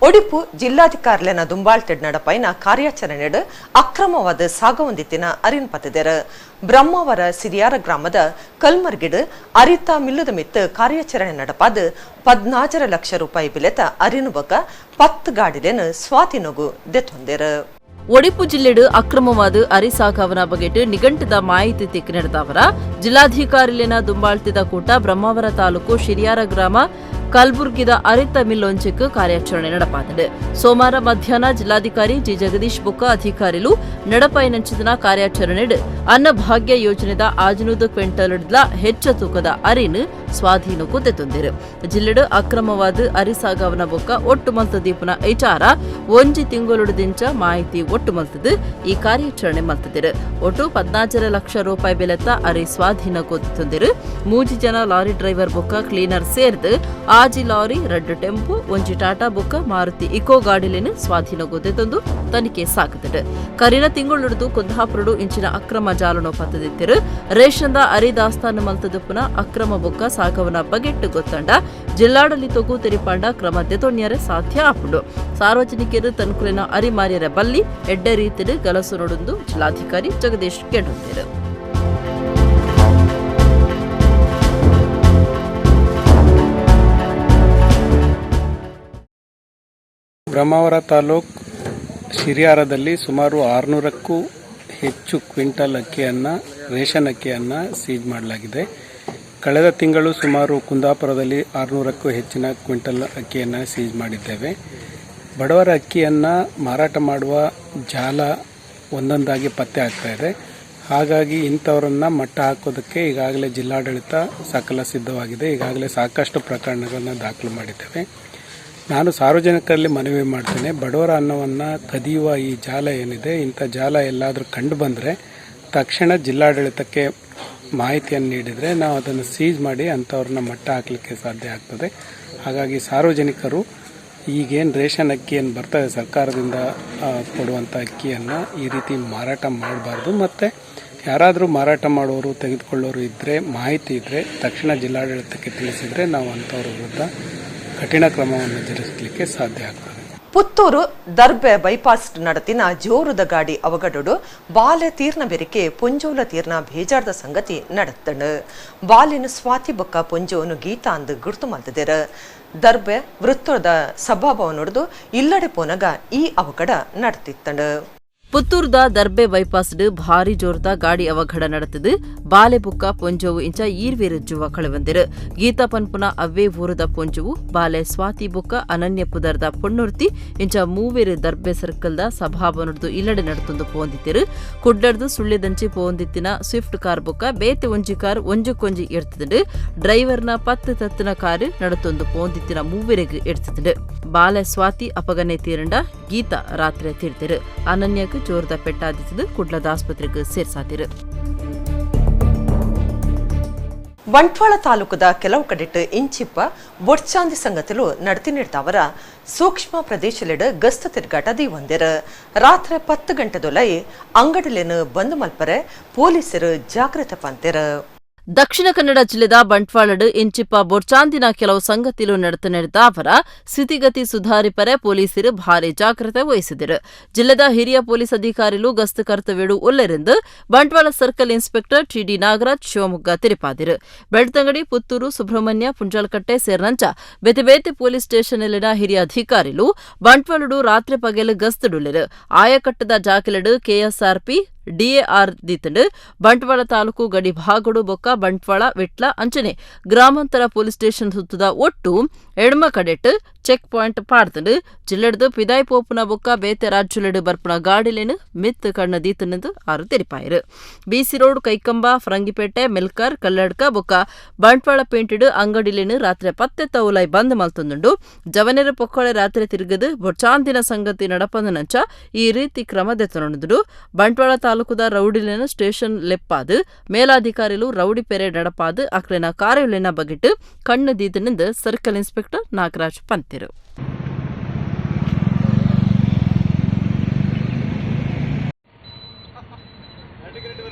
ಒಡಿಪು ಜಿಲ್ಲಾಧಿಕಾರಿನ ದುಂಬಾಳ್ತಿಡ್ ನಡಪೈನ ಕಾರ್ಯಾಚರಣೆಡ್ ಅಕ್ರಮವಾದ ಸಾಗವಂದಿತ್ತಿನ ಅರಿನ್ ಪತ್ತಿದೆರ್ ಬ್ರಹ್ಮಾವರ ಸಿರಿಯಾರ ಗ್ರಾಮದ ಕಲ್ಮರ್ಗಿಡ್ ಅರಿತಾ ಮಿಲ್ಲುದ ಮಿತ್ತು ಕಾರ್ಯಾಚರಣೆ ನಡಪಾದ 14 ಲಕ್ಷ ರೂಪಾಯಿ ಬೆಲೆತ ಅರಿನು ಬೊಕ 10 ಗಾಡಿಲೆನ್ ಸ್ವಾತಿನೊಗು ದೆತ್ತೊಂದೆರ್. ಒಡಿಪು ಜಿಲ್ಲೆಡು ಅಕ್ರಮವಾದ ಅರಿ ಸಾಗಾವನ ಬಗೆಟ್ ನಿಘಂಟದ ಮಾಹಿತಿ ತಿಕ್ಕಿ ನಡೆದವರ ಜಿಲ್ಲಾಧಿಕಾರಿಲಿನ ದುಂಬಾಳ್ತಿದ ಕೂಟ ಬ್ರಹ್ಮಾವರ ತಾಲೂಕು ಶಿರಿಯಾರ ಗ್ರಾಮ ಕಲ್ಬುರ್ಗಿದ ಅರಿತ ಮಿಲ್ಲೊಂಚಕ್ ಕಾರ್ಯಾಚರಣೆ ನಡಪಾದಿದೆ. ಸೋಮವಾರ ಮಧ್ಯಾಹ್ನ ಜಿಲ್ಲಾಧಿಕಾರಿ ಜಿ ಜಗದೀಶ್ ಬುಕ್ಕ ಅಧಿಕಾರಿಲು ನಡಪಾಯಿನಂಚಿನ ಕಾರ್ಯಾಚರಣೆಡ್ ಅನ್ನಭಾಗ್ಯ ಯೋಜನೆದ 500 ಕ್ವಿಂಟಲ್ಡ್ಲ ಹೆಚ್ಚ ತೂಕದ ಅರಿನ್ ಸ್ವಾಧೀನಕ್ಕೂ ತೆತ್ತೊಂದಿರು. ಜಿಲ್ಲೆಡು ಅಕ್ರಮವಾದ ಅರಿ ಸಾಗಾವನ ಬೊಕ್ಕ ಒಟ್ಟು ಮಲ್ತದೀಪನ ವಿಚಾರ 1 ತಿಂಗಳೊಡದಿಂಚ ಮಾಹಿತಿ ಒಟ್ಟು ಮಲ್ತದು ಈ ಕಾರ್ಯಾಚರಣೆ ಮಲ್ತದಿರು. ಒಟ್ಟು 14 ಲಕ್ಷ ರೂಪಾಯಿ ಬೆಲೆತ ಅರಿ ಸ್ವಾಧೀನಕ್ಕೂ ತೆತ್ತೊಂದಿರು. 3 ಜನ ಲಾರಿ ಡ್ರೈವರ್ ಬೊಕ್ಕ ಕ್ಲೀನರ್ ಸೇರ್ದು ಆಜಿ ಲಾರಿ ರೆಡ್ ಟೆಂಪೋ ಒಂಜಿ ಟಾಟಾ ಬೊಕ್ಕ ಮಾರುತಿ ಇಕೋ ಗಾಡಿಲಿನ ಸ್ವಾಧೀನಕ್ಕೂ ತೆತ್ತೊಂದು ತನಿಖೆ ಸಾಕುತ್ತಿದೆ. ಕರಿನ ತಿಂಗಳೊಡದು ಕುಂದಾಪುರಡು ಇಂಚಿನ ಅಕ್ರಮ ಜಾಲನೋ ಪತ್ತದಿತ್ತಿರು. ರೇಷನ್ದ ಅರಿ ದಾಸ್ತಾನು ಮಲ್ತದುಪ್ಪುನ ಅಕ್ರಮ ಬೊಕ್ಕ ಸಾಗವನ ಬಗೆಟ್ಟು ಗೊತ್ತಂಡ ಜಿಲ್ಲಾಡಳಿತಕ್ಕೂ ತೆರಿಪಾಂಡ ಕ್ರಮ ತೆತ್ತೊಣ್ಯರೆ ಸಾಧ್ಯ ಆಪುಂಡು. ಸಾರ್ವಜನಿಕರು ತನ್ಕುಲಿನ ಅರಿಮಾರ್ಯರ ಬಲ್ಲಿ ಎಡ್ಡೆ ರೀತಿಡ್ ಗಲಸು ನೋಡುಂದು ಜಿಲ್ಲಾಧಿಕಾರಿ ಜಗದೀಶ್ ಕೇಳುತ್ತಿರು. ಬ್ರಹ್ಮಾವರ ತಾಲೂಕು ಶಿರಿಯಾರದಲ್ಲಿ ಸುಮಾರು 600ಕ್ಕೂ ಹೆಚ್ಚು ಕ್ವಿಂಟಲ್ ಅಕ್ಕಿಯನ್ನು ರೇಷನ್ ಅಕ್ಕಿಯನ್ನು ಸೀಜ್ ಮಾಡಲಾಗಿದೆ. ಕಳೆದ ತಿಂಗಳು ಸುಮಾರು ಕುಂದಾಪುರದಲ್ಲಿ 600ಕ್ಕೂ ಹೆಚ್ಚಿನ ಕ್ವಿಂಟಲ್ ಅಕ್ಕಿಯನ್ನು ಸೀಜ್ ಮಾಡಿದ್ದೇವೆ. ಬಡವರ ಅಕ್ಕಿಯನ್ನು ಮಾರಾಟ ಮಾಡುವ ಜಾಲ ಒಂದೊಂದಾಗಿ ಪತ್ತೆ ಆಗ್ತಾ ಇದೆ. ಹಾಗಾಗಿ ಇಂಥವರನ್ನು ಮಟ್ಟ ಹಾಕೋದಕ್ಕೆ ಈಗಾಗಲೇ ಜಿಲ್ಲಾಡಳಿತ ಸಕಲ ಸಿದ್ಧವಾಗಿದೆ. ಈಗಾಗಲೇ ಸಾಕಷ್ಟು ಪ್ರಕರಣಗಳನ್ನು ದಾಖಲು ಮಾಡಿದ್ದೇವೆ. ನಾನು ಸಾರ್ವಜನಿಕರಲ್ಲಿ ಮನವಿ ಮಾಡ್ತೇನೆ, ಬಡವರ ಅನ್ನವನ್ನು ಕದಿಯುವ ಈ ಜಾಲ ಏನಿದೆ, ಇಂಥ ಜಾಲ ಎಲ್ಲಾದರೂ ಕಂಡು ಬಂದರೆ ತಕ್ಷಣ ಜಿಲ್ಲಾಡಳಿತಕ್ಕೆ ಮಾಹಿತಿಯನ್ನು ನೀಡಿದರೆ ನಾವು ಅದನ್ನು ಸೀಜ್ ಮಾಡಿ ಅಂಥವ್ರನ್ನ ಮಟ್ಟ ಹಾಕಲಿಕ್ಕೆ ಸಾಧ್ಯ ಆಗ್ತದೆ. ಹಾಗಾಗಿ ಸಾರ್ವಜನಿಕರು ಈಗೇನು ರೇಷನ್ ಅಕ್ಕಿಯನ್ನು ಬರ್ತದೆ ಸರ್ಕಾರದಿಂದ ಕೊಡುವಂಥ ಅಕ್ಕಿಯನ್ನು ಈ ರೀತಿ ಮಾರಾಟ ಮಾಡಬಾರ್ದು. ಮತ್ತು ಯಾರಾದರೂ ಮಾರಾಟ ಮಾಡೋರು ತೆಗೆದುಕೊಳ್ಳೋರು ಇದ್ದರೆ, ಮಾಹಿತಿ ಇದ್ದರೆ ತಕ್ಷಣ ಜಿಲ್ಲಾಡಳಿತಕ್ಕೆ ತಿಳಿಸಿದರೆ ನಾವು ಅಂಥವ್ರ ವಿರುದ್ಧ ಕಠಿಣ ಕ್ರಮವನ್ನು ಜರುಗಿಸಲಿಕ್ಕೆ ಸಾಧ್ಯ ಆಗ್ತದೆ. ಪುತ್ತೂರು ದರ್ಬೆ ಬೈಪಾಸ್ ನಡತಿನ ಜೋರುದ ಗಾಡಿ ಅವಘಡಡು ಬಾಲೆ ತೀರ್ನ ಬೆರಿಕೆ ಪುಂಜೋಲ ತೀರ್ನ ಬೇಜಾರ್ದ ಸಂಗತಿ ನಡತ್ತಂಡು ಬಾಲಿನ ಸ್ವಾತಿ ಬೊಕ್ಕ ಪುಂಜೋನು ಗೀತಾ ಅಂದು ಗುರ್ತು ಮಲ್ತದೇರ. ದರ್ಬೆ ವೃತ್ತದ ಸಭಾಭವ ನೋಡಿದು ಇಲ್ಲಡೆ ಪೋನಗ ಈ ಅವಘಡ ನಡತಿತ್ತಂಡು. ಪುತ್ತೂರ್ದ ದರ್ಬೆ ಬೈಪಾಸ್ಡ್ ಭಾರಿ ಜೋರ್ದ ಗಾಡಿ ಅವಘಡ ನಡತದು ಬಾಲೆ ಬುಕ್ಕ ಪೊಂಜವು ಇಂಚ ಈರ್ವೇರಜ್ಜುವ ಕಳವಂದಿರು. ಗೀತಾ ಪನ್ಪುನ ಅವ್ವೇ ಊರದ ಪೊಂಜವು ಬಾಲೆ ಸ್ವಾತಿ ಬುಕ್ಕ ಅನನ್ಯ ಪುದರ್ದ ಪೊಣ್ಣುರ್ತಿ ಇಂಚ ಮೂವೇರು ದರ್ಬೆ ಸರ್ಕಲ್ದ ಸಭಾಭವನದ್ದು ಇಲ್ಲಡೆ ನಡತೊಂದು ಪೋಂದಿತ್ತಿರು. ಕುಡ್ಲಡ್ದು ಸುಳ್ಳೆದಂಚಿ ಪೋಂದಿತ್ತಿನ ಸ್ವಿಫ್ಟ್ ಕಾರ್ ಬುಕ್ಕ ಬೇತೆ ಒಂಜಿ ಕಾರ್ ಒಂಜಕ್ಕೊಂಜಿ ಎಡ್ತದುಂಡು. ಡ್ರೈವರ್ನ 10 ತತ್ತಿನ ಕಾರ್ ನಡತೊಂದು ಪೋಂದಿತ್ತಿನ ಮೂವೇರೆಗ್ ಎಡ್ತದುಂಡು. ಬಾಲೆ ಸ್ವಾತಿ ಅಪಗನೆ ತೀರಂಡ ಗೀತಾ ರಾತ್ರಿ ತೀರ್ತಿರು. ಅನನ್ಯಕ್ಕೆ ಜೋರ್ದ ಪೆಟ್ಟಾದಿದ್ದು ಕುಡ್ಲದ ಆಸ್ಪತ್ರೆಗೆ ಸೇರ್ಸಾದಿರು. ಬಂಟ್ವಾಳ ತಾಲೂಕದ ಕೆಲವು ಕಡೆಟ್ ಇಂಚಿಪ್ಪ ಬೊಡ್ಚಾಂದಿ ಸಂಗತಿಲು ನಡತಿ ನೀಡ್ತಾವರ ಸೂಕ್ಷ್ಮ ಪ್ರದೇಶಲೆಡ್ ಗಸ್ತು ತಿರುಗಾಟ ದೀವಂದಿರ. ರಾತ್ರಿ 10 ಗಂಟೆದೊಲೈ ಅಂಗಡಿಲೇನು ಬಂದ್ ಮಲ್ಪರೆ ಪೊಲೀಸರು ಜಾಗೃತ ಪಂತಿರ. ದಕ್ಷಿಣ ಕನ್ನಡ ಜಿಲ್ಲೆದ ಬಂಟ್ವಾಳಡ್ ಇಂಚಿಪ್ಪ ಬೊಡ್ಚಾಂದಿನ ಕೆಲವು ಸಂಗತಿಲು ನಡೆದ ಅವರ ಸ್ಥಿತಿಗತಿ ಸುಧಾರಿಪರೆ ಪೊಲೀಸರು ಭಾರಿ ಜಾಗ್ರತೆ ವಹಿಸಿದರು. ಜಿಲ್ಲೆದ ಹಿರಿಯ ಪೊಲೀಸ್ ಅಧಿಕಾರಿಲು ಗಸ್ತು ಕರ್ತವ್ಯಡು ಉಲ್ಲೆರೆಂದು Bantwal circle inspector TD Nagaraj Shivamogga ತಿರುಪಾದಿರು. ಬೆಳ್ತಂಗಡಿ, ಪುತ್ತೂರು, ಸುಬ್ರಹ್ಮಣ್ಯ, ಪುಂಜಾಲಕಟ್ಟೆ ಸೇರಿನಂಚ ಬೇತೆ ಬೇತೆ ಪೊಲೀಸ್ ಸ್ಟೇಷನ್ನಲ್ಲಿನ ಹಿರಿಯ ಅಧಿಕಾರಿಲು ಬಂಟ್ವಾಳಡು ರಾತ್ರಿ ಪಗೆಲು ಗಸ್ತುಡುಲ್ಲೆರು. ಆಯಕಟ್ಟದ ಜಾಕಿಲಡು ಕೆಎಸ್ಆರ್ಪಿ ಡಿಎಆರ್ ದಿತ್ತಂಡು ಬಂಟ್ವಾಳ ತಾಲೂಕು ಗಡಿ ಭಾಗಡು ಬೊಕ್ಕ ಬಂಟ್ವಾಳ ವಿಟ್ಲ ಅಂಚನೆ ಗ್ರಾಮಾಂತರ ಪೊಲೀಸ್ ಸ್ಟೇಷನ್ ಸುತ್ತದ ಒಟ್ಟು ಎಡ್ಮ ಕಡೆಟ್ ಚೆಕ್ ಪಾಯಿಂಟ್ ಪಾಡ್ತಂಡು ಜಿಲ್ಲೆಡ್ದು ಪಿದಾಯ್ ಪೋಪುನ ಬೊಕ್ಕ ಬೇತೆ ರಾಜ್ಯಲೆಡು ಬರ್ಪುನ ಗಾಡಿಲೇನು ಮಿತ್ ಕಣ್ಣ ದೀತನೆಂದು ಆರು ತೆರಿಪಾಯಿರು. ಬಿಸಿ ರೋಡ್, ಕೈಕಂಬ, ಫರಂಗಿಪೇಟೆ, ಮೆಲ್ಕರ್, ಕಲ್ಲಡ್ಕ ಬೊಕ್ಕ ಬಂಟ್ವಾಳ ಪೇಂಟೆಡ್ ಅಂಗಡಿಲೇನು ರಾತ್ರಿ 10 ತೌಲೈ ಬಂದ್ ಮಲ್ತೊಂದುಂಡು. ಜವನೆರ ಪೊಕ್ಕಳೆ ರಾತ್ರಿ ತಿರುಗದು ಬೊಡ್ಚಾಂದಿನ ಸಂಗತಿ ನಡಪಂದನಂಚ ಈ ರೀತಿ ಕ್ರಮ ದೆತ್ತನೊಂದು. ಬಂಟ್ವಾಳ ತಾಲೂಕುದ ರೌಡಿಲೇನು ಸ್ಟೇಷನ್ ಲೆಪ್ಪಾದು ಮೇಲಾಧಿಕಾರಿಲು ರೌಡಿ ಪೆರೆ ನಡಪಾದು ಅಕ್ಲೆನ ಕಾರ್ಯಲೆನ ಬಗೆಟ್ ಕಣ್ಣು ದೀತನೆಂದು ಸರ್ಕಲ್ ಇನ್ಸ್ಪೆಕ್ಟರ್ ನಾಗರಾಜ್ ಪಂತಿರು.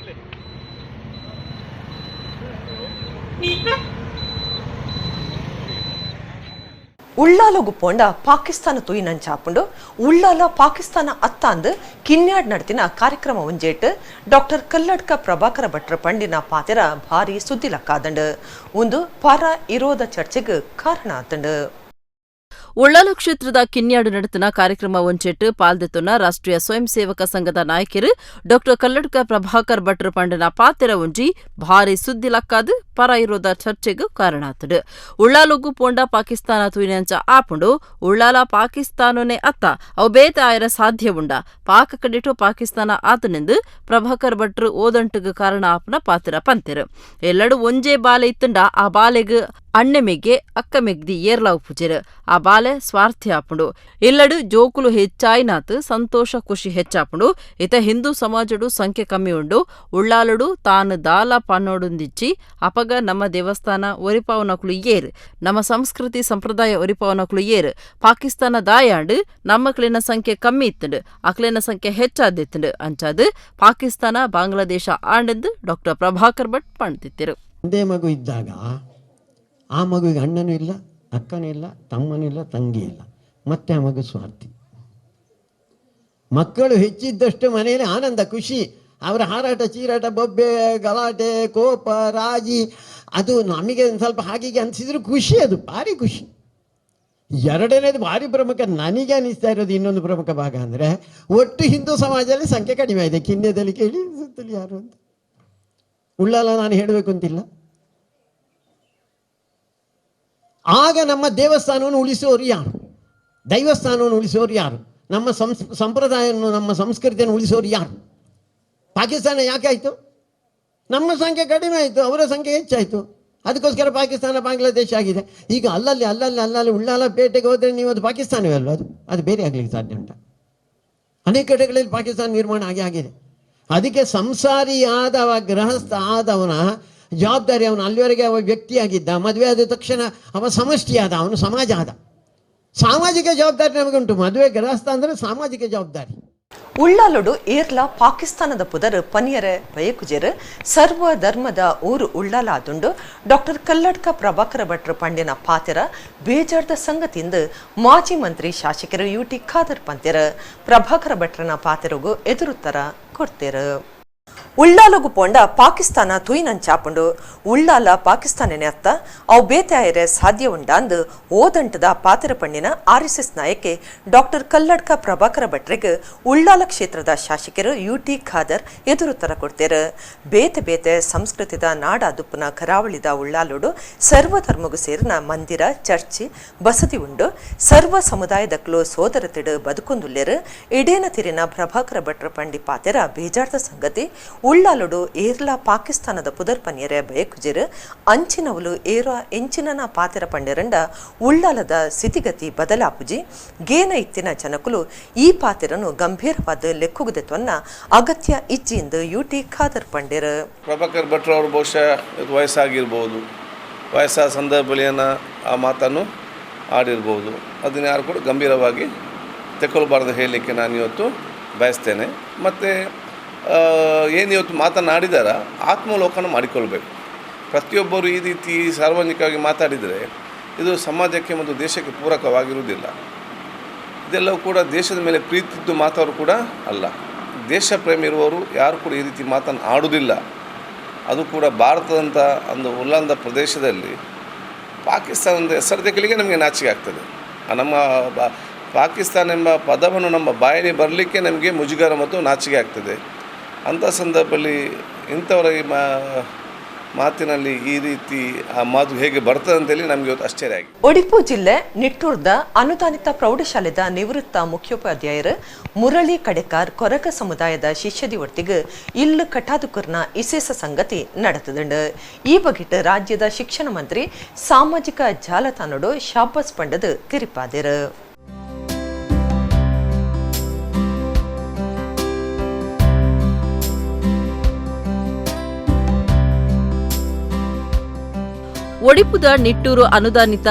ಉಳ್ಳಾಲಗು ಪೋಂಡ ಪಾಕಿಸ್ತಾನ ತುಯಿನಂಚಾಪುಂಡು ಉಳ್ಳಾಲ ಪಾಕಿಸ್ತಾನ ಅತ್ತಾಂದು ಕಿನ್ಯಾಡ್ ನಡ್ತಿನ ಕಾರ್ಯಕ್ರಮ ಒಂಜೇಟ್ ಡಾಕ್ಟರ್ ಕಲ್ಲಡ್ಕ ಪ್ರಭಾಕರ ಭಟ್ರ ಪಂಡಿನ ಪಾತೆರ ಭಾರಿ ಸುದ್ದಿಲಕ್ಕಾದಂಡು ಒಂದು ಪರ ಇರೋಧ ಚರ್ಚೆಗೆ ಕಾರಣ ಆತಂಡು. ಉಳ್ಳಾಲ ಕ್ಷೇತ್ರದ ಕಿನ್ಯಾಡು ನಡತನ ಕಾರ್ಯಕ್ರಮ ಒಂಚೆಟ್ಟು ಪಾಲ್ದೆತ್ತುನ ರಾಷ್ಟ್ರೀಯ ಸ್ವಯಂ ಸೇವಕ ಸಂಘದ ನಾಯಕರು ಡಾಕ್ಟರ್ ಕಲ್ಲಡ್ಕ ಪ್ರಭಾಕರ್ ಭಟ್ರ ಪಂಡನ ಪಾತೆರ ಒಂಜಿ ಭಾರಿ ಸುದ್ದಿಲಕ್ಕಾದು ಪರ ಇರೋದ ಚರ್ಚೆಗೂ ಕಾರಣ ಆತಡು. ಉಳ್ಳಾಲಗು ಪೋಂಡ ಪಾಕಿಸ್ತಾನ ತುಯಿನಂಚ ಆಪುಂಡು ಉಳ್ಳಾಲ ಪಾಕಿಸ್ತಾನನೇ ಅತ್ತ ಅವು ಬೇತೆ ಆಯರ ಸಾಧ್ಯ ಉಂಡ ಪಾಕ ಕಡಿಟು ಪಾಕಿಸ್ತಾನ ಆತನೆಂದು ಪ್ರಭಾಕರ್ ಭಟ್ರು ಓದಂಟುಗು ಕಾರಣ ಆಪನ ಪಾತೆರ ಪಂತೆರು. ಎಲ್ಲಡು ಒಂಜೇ ಬಾಲೆ ಇತ್ತುಂಡ ಆ ಬಾಲೆಗ್ ಅಣ್ಣೆ ಮೆಗ್ಗೆ ಅಕ್ಕ ಮೆಗ್ದಿ ಏರ್ಲಾವು ಪುಜೆರು ಆ ಬಾಲೆ ಸ್ವಾರ್ಥಿ ಆಪುಂಡು ಎಲ್ಲಡು ಜೋಕುಲು ಹೆಚ್ಚಾಯಿನಾತು ಸಂತೋಷ ಖುಷಿ ಹೆಚ್ಚಾಪುಂಡು ಇತ ಹಿಂದೂ ಸಮಾಜಡು ಸಂಖ್ಯೆ ಕಮ್ಮಿ ಉಂಡು ಉಳ್ಳಾಲಡು ತಾನು ದಾಲ ಪನ್ನೋಡುಂದಿಚ್ಚಿ ಅಪಗ ನಮ್ಮ ದೇವಸ್ಥಾನ ಒರಿಪಾವನಕುಲು ಏರು ನಮ್ಮ ಸಂಸ್ಕೃತಿ ಸಂಪ್ರದಾಯ ಒರಿಪಾವನಕುಲು ಏರು ಪಾಕಿಸ್ತಾನ ದಾಯಾಂಡು ನಮ್ಮಕ್ಲಿನ ಸಂಖ್ಯೆ ಕಮ್ಮಿ ಇತ್ತುಂಡು ಅಕ್ಲಿನ ಸಂಖ್ಯೆ ಹೆಚ್ಚಾದಿತ್ತುಂಡು ಅಂಚಾದು ಪಾಕಿಸ್ತಾನ ಬಾಂಗ್ಲಾದೇಶ ಆಂಡೆಂದು ಡಾಕ್ಟರ್ ಪ್ರಭಾಕರ್ ಭಟ್ ಪಣ್ತಿತ್ತಿರು. ಒಂದೇ ಮಗು ಇದ್ದಾಗ ಆ ಮಗುವಿಗೆ ಅಣ್ಣನೂ ಇಲ್ಲ, ಅಕ್ಕನೂ ಇಲ್ಲ, ತಮ್ಮನೂ ಇಲ್ಲ, ತಂಗಿ ಇಲ್ಲ, ಮತ್ತೆ ಆ ಮಗು ಸ್ವಾರ್ಥಿ. ಮಕ್ಕಳು ಹೆಚ್ಚಿದ್ದಷ್ಟು ಮನೆಯಲ್ಲಿ ಆನಂದ ಖುಷಿ, ಅವರ ಹಾರಾಟ ಚೀರಾಟ ಬೊಬ್ಬೆ ಗಲಾಟೆ ಕೋಪ ರಾಜಿ ಅದು ನಮಗೆ ಒಂದು ಸ್ವಲ್ಪ ಹಾಗೆ ಅನಿಸಿದ್ರು ಖುಷಿ, ಅದು ಭಾರಿ ಖುಷಿ. ಎರಡನೇದು ಭಾರಿ ಪ್ರಮುಖ ನನಗೆ ಅನಿಸ್ತಾ ಇರೋದು ಇನ್ನೊಂದು ಪ್ರಮುಖ ಭಾಗ ಅಂದರೆ ಒಟ್ಟು ಹಿಂದೂ ಸಮಾಜದಲ್ಲಿ ಸಂಖ್ಯೆ ಕಡಿಮೆ ಇದೆ. ಕಿನ್ಯದಲ್ಲಿ ಕೇಳಿ ಸುತ್ತಲಿ ಯಾರು ಅಂತ ಉಳ್ಳಾಲ ನಾನು ಹೇಳಬೇಕು ಅಂತಿಲ್ಲ. ಆಗ ನಮ್ಮ ದೇವಸ್ಥಾನವನ್ನು ಉಳಿಸೋರು ಯಾರು, ದೈವಸ್ಥಾನವನ್ನು ಉಳಿಸೋರು ಯಾರು, ನಮ್ಮ ಸಂಪ್ರದಾಯವನ್ನು ನಮ್ಮ ಸಂಸ್ಕೃತಿಯನ್ನು ಉಳಿಸೋರು ಯಾರು? ಪಾಕಿಸ್ತಾನ ಯಾಕೆ ಆಯಿತು? ನಮ್ಮ ಸಂಖ್ಯೆ ಕಡಿಮೆ ಆಯಿತು, ಅವರ ಸಂಖ್ಯೆ ಹೆಚ್ಚಾಯಿತು. ಅದಕ್ಕೋಸ್ಕರ ಪಾಕಿಸ್ತಾನ ಬಾಂಗ್ಲಾದೇಶ ಆಗಿದೆ. ಈಗ ಅಲ್ಲಲ್ಲಿ ಉಳ್ಳಾಲ ಪೇಟೆಗೆ ಹೋದರೆ ನೀವು ಅದು ಪಾಕಿಸ್ತಾನವೇ ಅಲ್ವ, ಅದು ಬೇರೆ ಆಗಲಿಕ್ಕೆ ಸಾಧ್ಯ ಉಂಟ? ಅನೇಕ ಕಡೆಗಳಲ್ಲಿ ಪಾಕಿಸ್ತಾನ ನಿರ್ಮಾಣ ಆಗಿದೆ. ಅದಕ್ಕೆ ಸಂಸಾರಿ ಆದವ ಗೃಹಸ್ಥ ಆದವನ ಜವಾಬ್ದಾರಿ, ಅವನು ಅಲ್ಲಿವರೆಗೆ ಅವ ವ್ಯಕ್ತಿಯಾಗಿದ್ದ, ಮದುವೆ ಆದ ತಕ್ಷಣ ಅವ ಸಮಷ್ಟಿ ಆದ, ಅವನು ಸಮಾಜ ಆದ. ಸಾಮಾಜಿಕ ಜವಾಬ್ದಾರಿ ನಮಗುಂಟು. ಮದುವೆ ಗೃಹಸ್ಥ ಅಂದರೆ ಸಾಮಾಜಿಕ ಜವಾಬ್ದಾರಿ. ಉಳ್ಳಾಲೊಡು ಏರ್ಲ ಪಾಕಿಸ್ತಾನದ ಪುದರ್ ಪನಿಯರೆ ಬಯಕುಜೆರ್ ಸರ್ವ ಧರ್ಮದ ಊರು ಉಳ್ಳಾಲ ಆದುಂಡು ಡಾಕ್ಟರ್ ಕಲ್ಲಡ್ಕ ಪ್ರಭಾಕರ ಭಟ್ರ ಪಂಡಿನ ಪಾತೆರ ಬೇಜಾರ್ದ ಸಂಗತಿಯಿಂದ ಮಾಜಿ ಮಂತ್ರಿ ಶಾಸಕರು ಯುಟಿ ಖಾದರ್ ಪಂತೆರ್ ಪ್ರಭಾಕರ ಭಟ್ರನ ಪಾತೆರಗೂ ಎದುರುತ್ತರ ಕೊಡ್ತೇರು. ಉಳ್ಳಾಲಗು ಪೋಂಡ ಪಾಕಿಸ್ತಾನ ತುಯಿನಂಚಾಪುಂಡು ಉಳ್ಳಾಲ ಪಾಕಿಸ್ತಾನನೇ ಅತ್ತ ಅವು ಬೇತೆ ಆಯರೆ ಸಾಧ್ಯ ಉಂಡಾಂದು ಓದಂಟದ ಪಾತೆರ ಪಣ್ಣಿನ RSS ನಾಯಕೆ ಡಾಕ್ಟರ್ ಕಲ್ಲಡ್ಕ ಪ್ರಭಾಕರ ಭಟ್ರಿಗೆ ಉಳ್ಳಾಲ ಕ್ಷೇತ್ರದ ಶಾಸಕರು ಯುಟಿ ಖಾದರ್ ಎದುರುತ್ತರ ಕೊಡ್ತೇರು. ಬೇತೆ ಸಂಸ್ಕೃತಿದ ನಾಡಾದುಪ್ಪನ ಕರಾವಳಿದ ಉಳ್ಳಾಲೋಡು ಸರ್ವ ಧರ್ಮಗೂ ಸೇರಿನ ಮಂದಿರ ಚರ್ಚಿ ಬಸದಿ ಉಂಡು ಸರ್ವ ಸಮುದಾಯದಕ್ಕಲು ಸೋದರತಿಡು ಬದುಕೊಂದುಲ್ಲೇರು ಇಡೇನ ತಿರಿನ ಪ್ರಭಾಕರ ಭಟ್ರ ಪಂಡಿ ಪಾತೆರ ಬೇಜಾರ್ದ ಸಂಗತಿ ಉಳ್ಳಾಲೊಡು ಏರ್ಲ ಪಾಕಿಸ್ತಾನದ ಪುದರ್ ಪನಿಯರೆ ಬಯಕುಜೆರು ಅಂಚಿನವಲು ಏರ ಎಂಚಿನನ ಪಾತೆರ ಪಂಡೆರಂಡ ಉಳ್ಳಾಲದ ಸ್ಥಿತಿಗತಿ ಬದಲಾಪುಜಿ ಗೇನ ಇತ್ತಿನ ಜನಕುಲು ಈ ಪಾತೆರನು ಗಂಭೀರವಾದ ಲೆಕ್ಕುಗುದೆತ್ವನ್ನ ಅಗತ್ಯ ಇಚ್ಚಿಂದು ಯುಟಿ ಖಾದರ್ ಪಂಡೆರು. ಪ್ರಭಾಕರ್ ಭಟ್ರು ಅವರು ಬಹುಶಃ ವಯಸ್ಸಾಗಿರ್ಬೋದು, ವಯಸ್ಸಾದ ಸಂದರ್ಭದಲ್ಲಿ ಆ ಮಾತನ್ನು ಆಡಿರ್ಬೋದು. ಅದನ್ನು ಯಾರು ಕೂಡ ಗಂಭೀರವಾಗಿ ತೆಕ್ಕೊಳ್ಬಾರ್ದು ಹೇಳಲಿಕ್ಕೆ ನಾನು ಇವತ್ತು ಬಯಸ್ತೇನೆ. ಮತ್ತು ಏನು ಇವತ್ತು ಮಾತನಾಡಿದಾರ ಆತ್ಮಲೋಕನ ಮಾಡಿಕೊಳ್ಬೇಕು. ಪ್ರತಿಯೊಬ್ಬರು ಈ ರೀತಿ ಸಾರ್ವಜನಿಕವಾಗಿ ಮಾತಾಡಿದರೆ ಇದು ಸಮಾಜಕ್ಕೆ ಮತ್ತು ದೇಶಕ್ಕೆ ಪೂರಕವಾಗಿರುವುದಿಲ್ಲ. ಇದೆಲ್ಲವೂ ಕೂಡ ದೇಶದ ಮೇಲೆ ಪ್ರೀತಿದ್ದು ಮಾತಾಡೋರು ಕೂಡ ಅಲ್ಲ. ದೇಶ ಪ್ರೇಮಿ ಇರುವವರು ಯಾರು ಕೂಡ ಈ ರೀತಿ ಮಾತನ್ನು ಆಡುವುದಿಲ್ಲ. ಅದು ಕೂಡ ಭಾರತದಂಥ ಒಂದು ಉಲ್ಲಂಘ ಪ್ರದೇಶದಲ್ಲಿ ಪಾಕಿಸ್ತಾನದ ಹೆಸರು ತೆಗೆಲಿಕ್ಕೆ ನಮಗೆ ನಾಚಿಕೆ ಆಗ್ತದೆ. ನಮ್ಮ ಪಾಕಿಸ್ತಾನ ಎಂಬ ಪದವನ್ನು ನಮ್ಮ ಬಾಯಲ್ಲಿ ಬರಲಿಕ್ಕೆ ನಮಗೆ ಮುಜುಗರ ಮತ್ತು ನಾಚಿಕೆ ಆಗ್ತದೆ. ಅಂಥ ಸಂದರ್ಭದಲ್ಲಿ ಇಂಥವರ ಮಾತಿನಲ್ಲಿ ಈ ರೀತಿ ಆ ಮಾತು ಹೇಗೆ ಬರ್ತದೆ ಅಂತೇಳಿ ನಮಗೆ ಇವತ್ತು ಆಶ್ಚರ್ಯ ಆಗಿದೆ. ಉಡುಪು ಜಿಲ್ಲೆ ನಿಟ್ಟೂರ್ದ ಅನುದಾನಿತ ಪ್ರೌಢಶಾಲೆದ ನಿವೃತ್ತ ಮುಖ್ಯೋಪಾಧ್ಯಾಯರು ಮುರಳಿ ಕಡೆಕಾರ್ ಕೊರಗ ಸಮುದಾಯದ ಶಿಷ್ಯದಿ ಒಟ್ಟಿಗೆ ಇಲ್ಲು ಕಟಾದುಕುರ್ನ ವಿಶೇಷ ಸಂಗತಿ ನಡೆತದುಂಡು. ಈ ಬಗೆಟ್ ರಾಜ್ಯದ ಶಿಕ್ಷಣ ಮಂತ್ರಿ ಸಾಮಾಜಿಕ ಜಾಲತಾಣಡು ಶಾಬಾಸ್ ಪಂಡದು ತಿರುಪಾದಿರು. ಒಡಿಪುದ ನಿಟ್ಟೂರು ಅನುದಾನಿತ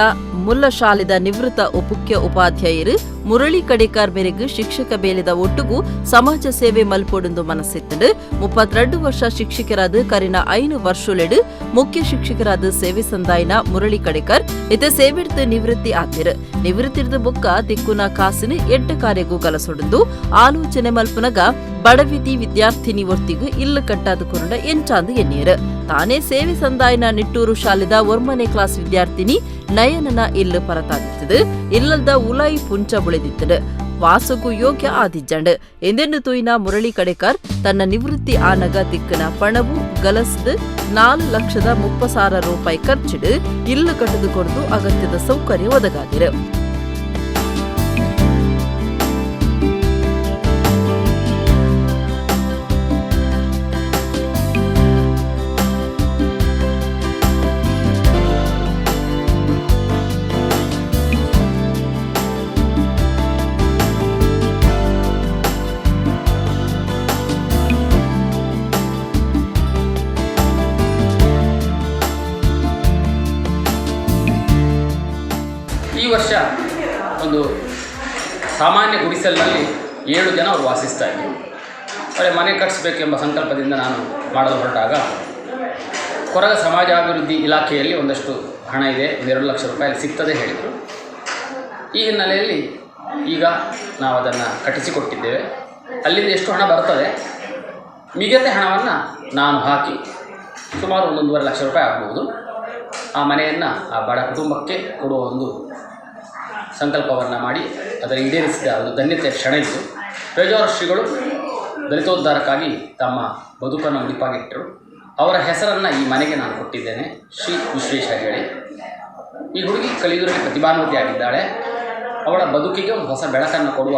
ಮುಲ್ಲ ಶಾಲೆದ ನಿವೃತ್ತ ಮುಖ್ಯ ಉಪಾಧ್ಯಾಯರು ಮುರಳಿ ಕಡೇಕಾರ್ ಮೇರೆಗೆ ಶಿಕ್ಷಕ ಬೇಲೆದ ಒಟ್ಟುಗೂ ಸಮಾಜ ಸೇವೆ ಮಲ್ಪೊಡುಂದು ಮನಸ್ಸಿತ್ತಂಡು 32 ವರ್ಷ ಶಿಕ್ಷಕರಾದ ಕರಿನ 5 ವರ್ಷಲೆಡು ಮುಖ್ಯ ಶಿಕ್ಷಕರಾದ ಸೇವೆ ಸಂದಾಯಿನ ಮುರಳಿ ಕಡೇಕಾರ್ ಇತ ಸೇವೆಡ್ದು ನಿವೃತ್ತಿ ಆತಿರು ನಿವೃತ್ತಿರ್ದು ಬೊಕ್ಕ ತಿಕ್ಕುನ ಕಾಸಿನ 8 ಕಾರ್ಯಗೂ ಕಲಸೊಡುಂದು ಆಲೋಚನೆ ಮಲ್ಪನಗ ಬಡವಿತಿ ವಿದ್ಯಾರ್ಥಿನಿ ಒರ್ತಿಗೂ ಇಲ್ಲು ಕಟ್ಟಾದ ಕುರುಂಡ ಎಂಚಾಂದು ಎನ್ನೀರು ತಾನೇ ಸೇವೆ ಸಂದಾಯನ ನಿಟ್ಟೂರು ಶಾಲೆದ 1ನೇ ಕ್ಲಾಸ್ ವಿದ್ಯಾರ್ಥಿನಿ ನಯನನ ಇಲ್ಲು ಪರತಾದಿತ್ತದು ಇಲ್ಲದ ಉಲಾಯಿ ಪುಂಚ ಬುಳೆದಿತ್ತದು ವಾಸುಗೂ ಯೋಗ್ಯ ಆದಿಜ್ಜಂಡು ಎಂದೆಂದು ತೂಯಿನ ಮುರಳಿ ಕಡೇಕಾರ್ ತನ್ನ ನಿವೃತ್ತಿ ಆನಗ ತಿಕ್ಕನ ಪಣವು ಗಲಸ್ದು 4,30,000 ರೂಪಾಯಿ ಖರ್ಚಿಡು ಇಲ್ಲು ಕಟ್ಟದುಕೊಂಡು ಅಗತ್ಯದ ಸೌಕರ್ಯ ಒದಗಾದಿರು. ಈ ವರ್ಷ ಒಂದು ಸಾಮಾನ್ಯ ಗುಡಿಸಲಿನಲ್ಲಿ 7 ಜನ ಅವರು ವಾಸಿಸ್ತಾ ಇದ್ದರು. ಅವರೇ ಮನೆ ಕಟ್ಟಿಸಬೇಕೆಂಬ ಸಂಕಲ್ಪದಿಂದ ನಾನು ಮಾಡಲು ಹೊರಟಾಗ ಕೊರಗ ಸಮಾಜಾಭಿವೃದ್ಧಿ ಇಲಾಖೆಯಲ್ಲಿ ಒಂದಷ್ಟು ಹಣ ಇದೆ, 2 ಲಕ್ಷ ರೂಪಾಯಿ ಸಿಗ್ತದೆ ಹೇಳಿದರು. ಈ ಹಿನ್ನೆಲೆಯಲ್ಲಿ ಈಗ ನಾವು ಅದನ್ನು ಕಟ್ಟಿಸಿಕೊಟ್ಟಿದ್ದೇವೆ. ಅಲ್ಲಿಂದ ಎಷ್ಟು ಹಣ ಬರ್ತದೆ ಮಿಗತೆ ಹಣವನ್ನು ನಾನು ಹಾಕಿ ಸುಮಾರು 1.5 ಲಕ್ಷ ರೂಪಾಯಿ ಆಗ್ಬೋದು ಆ ಮನೆಯನ್ನು ಆ ಬಡ ಕುಟುಂಬಕ್ಕೆ ಕೊಡುವ ಒಂದು ಸಂಕಲ್ಪವನ್ನು ಮಾಡಿ ಅದರ ಈಡೇರಿಸಿದ ಒಂದು ಧನ್ಯತೆಯ ಕ್ಷಣ ಇತ್ತು. ಪೇಜಾವರ ಶ್ರೀಗಳು ದಲಿತೋದ್ಧಾರಕ್ಕಾಗಿ ತಮ್ಮ ಬದುಕನ್ನು ಮುಡಿಪಾಗಿಟ್ಟರು. ಅವರ ಹೆಸರನ್ನು ಈ ಮನೆಗೆ ನಾನು ಕೊಟ್ಟಿದ್ದೇನೆ, ಶ್ರೀ ವಿಶ್ವೇಶ ಹೇಳಿ. ಈ ಹುಡುಗಿ ಕಲಿಯುವುದರಲ್ಲಿ ಪ್ರತಿಭಾನ್ವಿತಿ ಆಗಿದ್ದಾಳೆ. ಅವಳ ಬದುಕಿಗೆ ಒಂದು ಹೊಸ ಬೆಳಕನ್ನು ಕೊಡುವ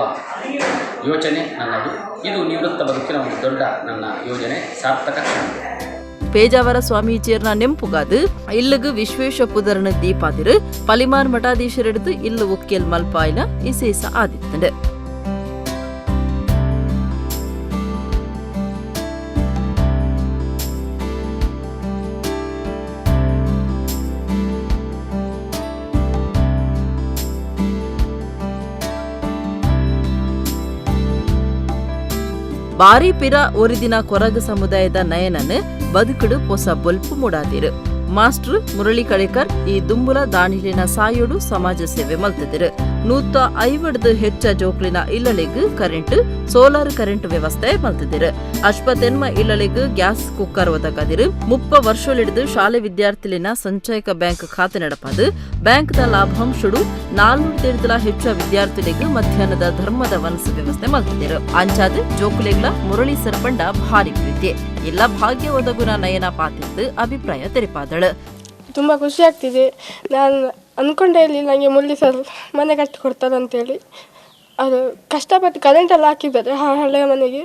ಯೋಚನೆ ನನ್ನದು. ಇದು ನಿವೃತ್ತ ಬದುಕಿನ ಒಂದು ದೊಡ್ಡ ನನ್ನ ಯೋಜನೆ ಸಾರ್ಥಕ ಕ್ಷಣ. ಪೇಜಾವರ ಸ್ವಾಮೀಜಿಯರ್ನ ನೆಂಪುಗಾದು ಇಲ್ಲುಗು ವಿಶ್ವೇಶ ಪುದರನ ದೀಪಾದಿರು ಪಲಿಮಾರ್ ಮಠಾಧೀಶರೆಡ್ದು ಇಲ್ಲು ಒಕ್ಕೆಲ್ ಮಲ್ಪಾಯಿನ ವಿಶೇಷ ಆದಿತ್ತಂಡು. ಬಾರಿ ಪಿರ ಒರಿದಿನ ಕೊರಗ ಸಮುದಾಯದ ನಯನನ್ನು ಬದುಕುಡು ಹೊಸ ಬೊಲ್ಪು ಮೂಡಾದಿರು. ಮಾಸ್ಟರ್ ಮುರಳಿ ಕಡೇಕಾರ್ ಈ ದುಂಬುಲ ದಾಣಿಲಿನ ಸಾಯೋಡು ಸಮಾಜ ಸೇವೆ ಮಲ್ತಿದ್ರು. 150 ಹೆಚ್ಚ ಜೋಕ್ಲಿನ ಇಲ್ಲಳಿಗೂ ಕರೆಂಟ್ ಸೋಲಾರ್ ಕರೆಂಟ್ ವ್ಯವಸ್ಥೆ ಮಲ್ತಿದ್ರು. ಅಶ್ಪತೆನ್ಮ ಇಲ್ಲಳಿಗೂ ಗ್ಯಾಸ್ ಕುಕ್ಕರ್ ಒದಗದಿರು. 30 ವರ್ಷಲಿಡಿದು ಶಾಲೆ ವಿದ್ಯಾರ್ಥಿಲಿನ ಸಂಚಯಕ ಬ್ಯಾಂಕ್ ಖಾತೆ ನಡಪದು. ಬ್ಯಾಂಕ್ದ ಲಾಭಾಂಶಡು 400 ಹೆಚ್ಚ ವಿದ್ಯಾರ್ಥಿಗಳಿಗೂ ಮಧ್ಯಾಹ್ನದ ಧರ್ಮದ ವನಸ ವ್ಯವಸ್ಥೆ ಮಲ್ತಿದ್ರು. ಅಂಚಾದ ಜೋಕುಲೆಗ್ಲ ಮುರಳಿ ಸರ್ಪಂಡ ಭಾರಿ ಪ್ರೀತಿ ಎಲ್ಲ ಭಾಗ್ಯ ಒದಗುನ ನಯನ ಪಾತಿದ್ದು ಅಭಿಪ್ರಾಯ ತೆರಿಪಾದಳು. ತುಂಬ ಖುಷಿ ಆಗ್ತಿದೆ. ನಾನು ಅಂದ್ಕೊಂಡೇ ಇಲ್ಲಿ ನನಗೆ ಮುರಳಿ ಸರ್ ಮನೆ ಕಟ್ಟಿಕೊಡ್ತಾರೆ ಅಂತೇಳಿ. ಅದು ಕಷ್ಟಪಟ್ಟು ಕರೆಂಟೆಲ್ಲ ಹಾಕಿದ್ದಾರೆ ಹಳೆಯ ಮನೆಗೆ.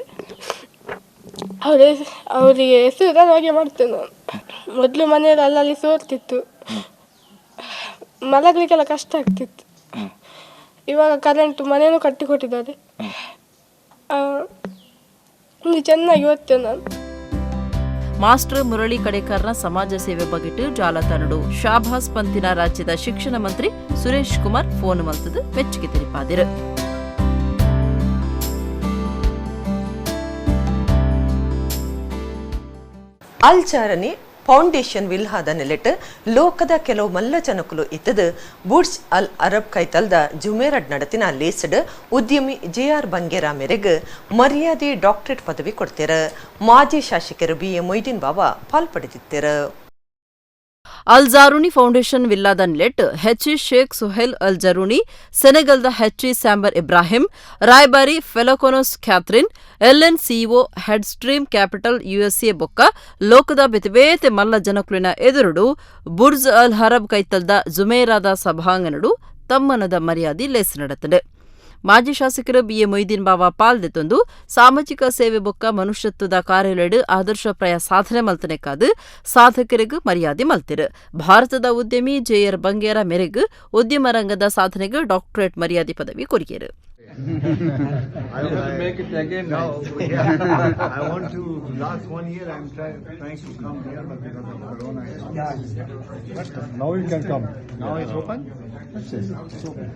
ಅವರಿಗೆ ಹೆಸರುದಾಗೆ ಮಾಡ್ತೇನೆ ನಾನು. ಮೊದಲು ಮನೆಯಲ್ಲಿ ಅಲ್ಲಲ್ಲಿ ಸೋರ್ತಿತ್ತು, ಮಲಗಲಿಕ್ಕೆಲ್ಲ ಕಷ್ಟ ಆಗ್ತಿತ್ತು. ಇವಾಗ ಕರೆಂಟ್ ಮನೆಯೂ ಕಟ್ಟಿಕೊಟ್ಟಿದ್ದಾರೆ. ಚೆನ್ನಾಗಿ ಓದ್ತೇನೆ ನಾನು. ಮಾಸ್ಟರ್ ಮುರಳಿ ಕಡೇಕಾರ್ನ ಸಮಾಜ ಸೇವೆ ಬಗೆಟ್ಟು ಜಾಲತಾಣಡು ಶಾಬಾಸ್ ಪಂತಿನ ರಾಜ್ಯದ ಶಿಕ್ಷಣ ಮಂತ್ರಿ ಸುರೇಶ್ ಕುಮಾರ್ ಫೋನ್ ಮಲ್ತದು ಮೆಚ್ಚುಗೆ ತೆರಿಪಾದಿರು. ಅಲ್ಚಾರನಿ ಫೌಂಡೇಶನ್ ವಿಲ್ಹಾದ ನೆಲೆಟ್ ಲೋಕದ ಕೆಲವು ಮಲ್ಲ ಜನಕುಲು ಇತ್ತದು ಬುರ್ಜ್ ಅಲ್ ಅರಬ್ ಕೈತಲ್ದ ಜುಮೇರಡ್ ನಡತಿನ ಲೇಸಡ್ ಉದ್ಯಮಿ JR ಬಂಗೇರ ಮೇರೆಗೆ ಮರ್ಯಾದೆ ಡಾಕ್ಟರೇಟ್ ಪದವಿ ಕೊಡ್ತೀರ. ಮಾಜಿ ಶಾಸಕರು BA ಮೊಯ್ದೀನ್ ಬಾಬಾ ಪಾಲ್ಪಡೆದಿದ್ದರು. ಅಲ್ ಜಾರೂನಿ ಫೌಂಡೇಶನ್ ವಿಲ್ಲಾದ ನೆಲೆಟ್ HE Sheikh Suhail Al Jarooni, ಸೆನೆಗಲ್ದ HE ಸ್ಯಾಂಬರ್ ಇಬ್ರಾಹಿಂ, ರಾಯಬಾರಿ ಫೆಲೋಕೊನೋಸ್ Catherine, LN CEO head stream capital USA ಬೊಕ್ಕ ಲೋಕದ ಬೆತಿಬೇತೆ ಮಲ್ಲ ಜನಕುಲಿನ ಎದುರುಡು ಬುರ್ಜ್ ಅಲ್ ಹರಬ್ ಕೈತಲ್ದ ಜುಮೇರಾದ ಸಭಾಂಗಣಡು ತಮ್ಮನದ ಮರ್ಯಾದೆ ಲೇಸ್ ನಡತದೆ. ಮಾಜಿ ಶಾಸಕರು ಬಿಎ ಮೊಯ್ದೀನ್ ಬಾವ ಪಾಲ್ದೆತ್ತೊಂದು ಸಾಮಾಜಿಕ ಸೇವೆ ಬೊಕ್ಕ ಮನುಷ್ಯತ್ವದ ಕಾರ್ಯಲೆಡು ಆದರ್ಶಪ್ರಾಯ ಸಾಧನೆ ಮಲ್ತನೆಕ್ಕಾದು ಸಾಧಕರಿಗೂ ಮರ್ಯಾದೆ ಮಲ್ತಿರು. ಭಾರತದ ಉದ್ಯಮಿ ಜೆಆರ್ ಬಂಗೇರ ಮೆರೆಗು ಉದ್ಯಮ ರಂಗದ ಸಾಧನೆಗೆ ಡಾಕ್ಟರೇಟ್ ಮರ್ಯಾದೆ ಪದವಿ courier. I will make it again now. I want to. Last 1 year I'm trying to come here, but because of Corona. But now you can come. Now it's open. Yes, it's open.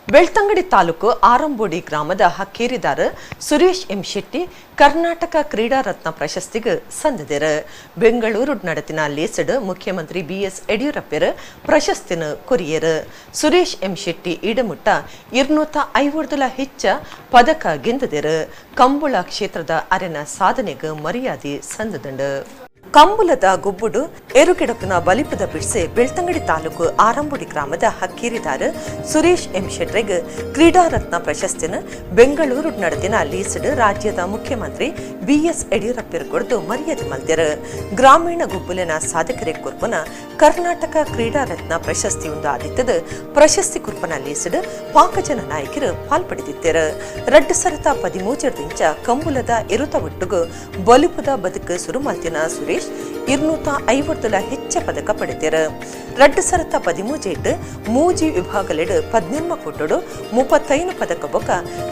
Belthangady taluk Arambodi ಗ್ರಾಮದ ಹಕ್ಕೇರಿದಾರ Suresh M Shetty Karnataka Kreeda Ratna ಪ್ರಶಸ್ತಿಗೆ ಸಂದಿದರು. ಬೆಂಗಳೂರು ನಡತಿನ ಲೇಸಡ್ ಮುಖ್ಯಮಂತ್ರಿ BS ಯಡಿಯೂರಪ್ಪರ ಪ್ರಶಸ್ತಿನ ಕೊರಿಯರು. ಸುರೇಶ್ ಎಂ ಶೆಟ್ಟಿ ಈಡಮುಟ್ಟ 250 ಹೆಚ್ಚ ಪದಕ ಗೆಂದಿದರು. ಕಂಬಳ ಕ್ಷೇತ್ರದ ಅರೆನ ಸಾಧನೆಗೆ ಮರ್ಯಾದೆ ಸಂದದಂಡು. ಕಂಬುಲದ ಗುಬ್ಬುಡು ಏರುಕೆಡಪಿನ ಬಲಿಪದ ಬಿಡ್ಸೆ ಬೆಳ್ತಂಗಡಿ ತಾಲೂಕು ಆರಂಬೋಡಿ ಗ್ರಾಮದ ಹಕ್ಕೇರಿದಾರ ಸುರೇಶ್ ಎಂ ಶೆಟ್ರಿಗೆ ಕ್ರೀಡಾ ರತ್ನ ಪ್ರಶಸ್ತಿನ ಬೆಂಗಳೂರು ನಡದಿನ ಲೀಸಡ್ ರಾಜ್ಯದ ಮುಖ್ಯಮಂತ್ರಿ ಬಿಎಸ್ ಯಡಿಯೂರಪ್ಪರ ಕೊಡ್ದು ಮರ್ಯಾದೆ ಮಲ್ತಿರು. ಗ್ರಾಮೀಣ ಗುಬ್ಬುಲಿನ ಸಾಧಕರಿಗೆ ಕುರ್ಪನ ಕರ್ನಾಟಕ ಕ್ರೀಡಾ ರತ್ನ ಪ್ರಶಸ್ತಿಯೊಂದು ಆದಿತ್ತದ ಪ್ರಶಸ್ತಿ ಕುರ್ಪನ ಲೀಸಡ್ ಪಾಕಜನ ನಾಯಕರು ಪಾಲ್ಪಡೆದಿದ್ದರು. ರಡ್ಡು ಸರತ 13 ಇಂಚ ಕಂಬುಲದ ಇರುತ ಒಟ್ಟುಗು ಬಲಿಪದ ಬದುಕು ಸುರುಮಲ್ತಿನ ಸುರೇಶ್ 250 ಹೆಚ್ಚ ಪದಕ ಪಡೆದರು. ರಡ್ಡು ಸರತ 13 ಮೂಜಿ ವಿಭಾಗಲೆಡು 14 ಕೊಟ್ಟಡು 35 ಪದಕ ಬೊಕ